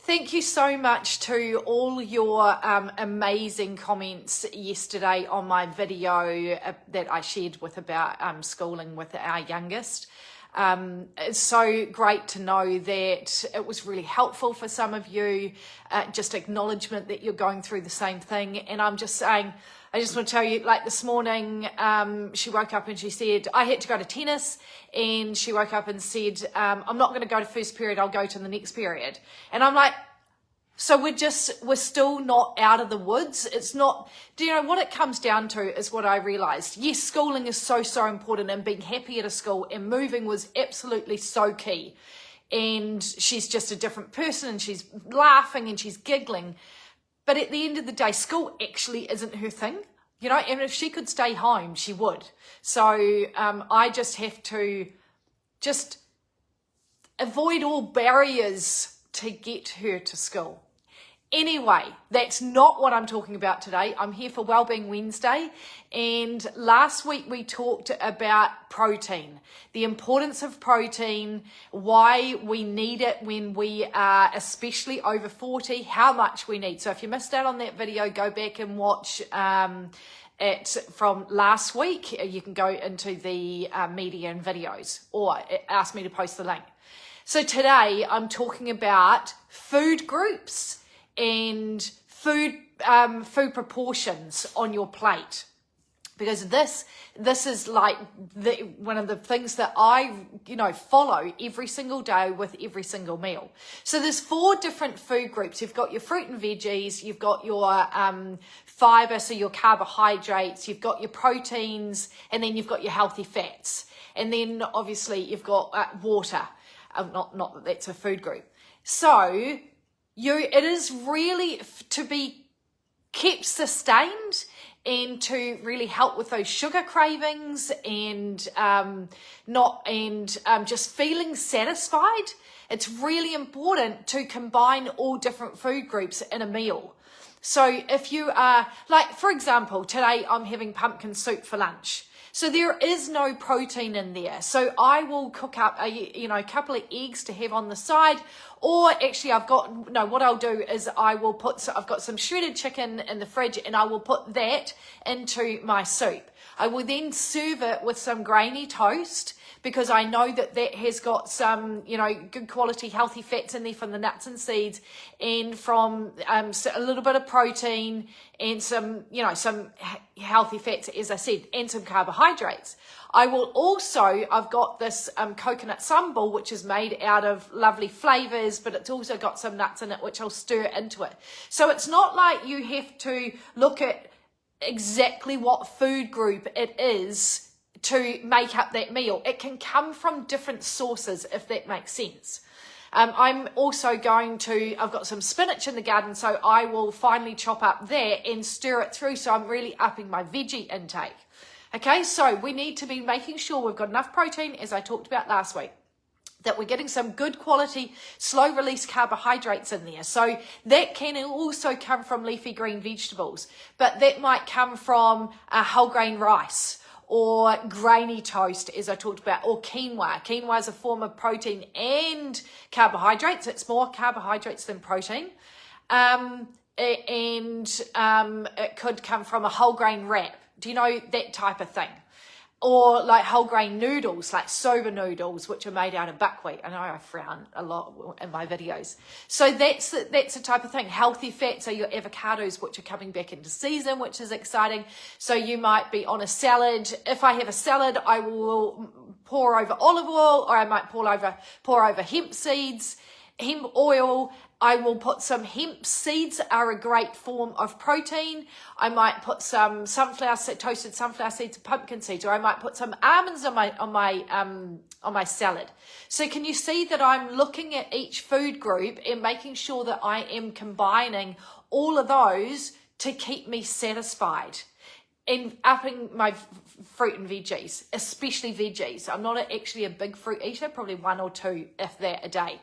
Thank you so much to all your amazing comments yesterday on my video that I shared with about schooling with our youngest. It's so great to know that it was really helpful for some of you, just acknowledgement that you're going through the same thing. And I'm just saying, I just want to tell you, like this morning, she woke up and she said, I had to go to tennis, and she woke up and said, I'm not going to go to first period, I'll go to the next period. And I'm like, so we're still not out of the woods. It's not, do you know what it comes down to is what I realized. Yes, schooling is so important, and being happy at a school and moving was absolutely so key. And she's just a different person, and she's laughing and she's giggling. But at the end of the day, school actually isn't her thing, you know, and if she could stay home, she would. So I just have to just avoid all barriers to get her to school. Anyway, that's not what I'm talking about today. I'm here for Wellbeing Wednesday, and last week we talked about protein, the importance of protein, why we need it when we are especially over 40, how much we need. So if you missed out on that video, go back and watch it from last week. You can go into the media and videos, or ask me to post the link. So today I'm talking about food groups and food proportions on your plate, because this is like one of the things that I follow every single day with every single meal. So there's 4 different food groups. You've got your fruit and veggies, you've got your fiber, so your carbohydrates, you've got your proteins, and then you've got your healthy fats, and then obviously you've got water. Not that that's a food group. So it is really to be kept sustained and to really help with those sugar cravings and just feeling satisfied. It's really important to combine all different food groups in a meal. So if you are, like, for example, today I'm having pumpkin soup for lunch. So there is no protein in there. So I will cook up a couple of eggs to have on the side, or actually what I'll do is I've got some shredded chicken in the fridge, and I will put that into my soup. I will then serve it with some grainy toast, because I know that has got some, good quality healthy fats in there from the nuts and seeds, and from a little bit of protein, and some healthy fats, as I said, and some carbohydrates. I've got this coconut sambal, which is made out of lovely flavors, but it's also got some nuts in it, which I'll stir into it. So it's not like you have to look at exactly what food group it is to make up that meal. It can come from different sources, if that makes sense. I'm also I've got some spinach in the garden, so I will finally chop up that and stir it through, so I'm really upping my veggie intake. Okay, so we need to be making sure we've got enough protein, as I talked about last week, that we're getting some good quality, slow release carbohydrates in there. So that can also come from leafy green vegetables, but that might come from whole grain rice, or grainy toast, as I talked about, or quinoa. Quinoa is a form of protein and carbohydrates. It's more carbohydrates than protein. It could come from a whole grain wrap. Do you know that type of thing? Or like whole grain noodles, like soba noodles, which are made out of buckwheat. I know I frown a lot in my videos. So that's the type of thing. Healthy fats are your avocados, which are coming back into season, which is exciting. So you might be on a salad. If I have a salad, I will pour over olive oil, or I might pour over hemp seeds, hemp oil. I will put some hemp seeds, are a great form of protein. I might put some toasted sunflower seeds, pumpkin seeds, or I might put some almonds on my salad. So can you see that I'm looking at each food group and making sure that I am combining all of those to keep me satisfied? And upping my fruit and veggies, especially veggies. I'm not actually a big fruit eater, probably 1 or 2, if that, a day.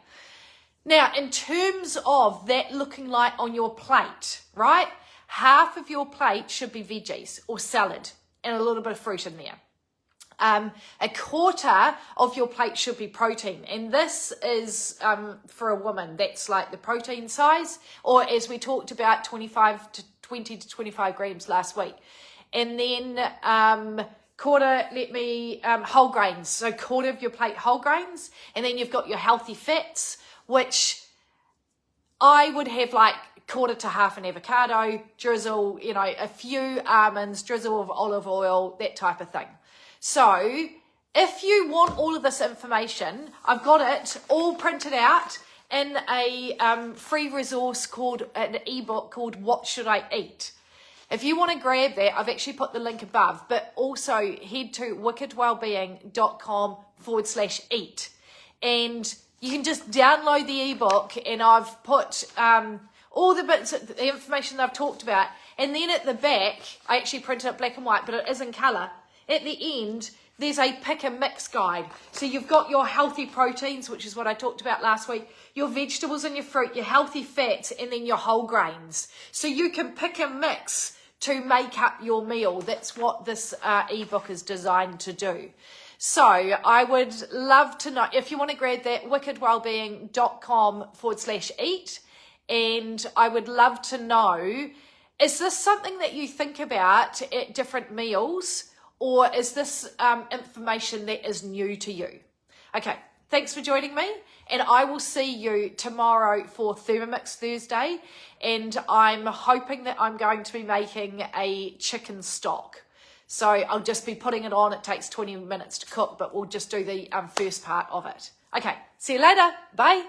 Now, in terms of that looking like on your plate, right? Half of your plate should be veggies or salad and a little bit of fruit in there. A quarter of your plate should be protein. And this is for a woman, that's like the protein size, or as we talked about, 25 to 20 to 25 grams last week. And then quarter, whole grains. So quarter of your plate whole grains. And then you've got your healthy fats, which I would have like quarter to half an avocado, drizzle, a few almonds, drizzle of olive oil, that type of thing. So if you want all of this information, I've got it all printed out in a free resource called an ebook called What Should I Eat? If you want to grab that, I've actually put the link above, but also head to wickedwellbeing.com/eat. And you can just download the ebook, and I've put all the bits, the information that I've talked about. And then at the back, I actually printed it black and white, but it is in colour. At the end, there's a pick and mix guide. So you've got your healthy proteins, which is what I talked about last week, your vegetables and your fruit, your healthy fats, and then your whole grains. So you can pick and mix to make up your meal. That's what this ebook is designed to do. So I would love to know, if you want to grab that, wickedwellbeing.com/eat. And I would love to know, is this something that you think about at different meals, or is this information that is new to you? Okay, thanks for joining me, and I will see you tomorrow for Thermomix Thursday, and I'm hoping that I'm going to be making a chicken stock. So I'll just be putting it on. It takes 20 minutes to cook, but we'll just do the first part of it. Okay, see you later. Bye.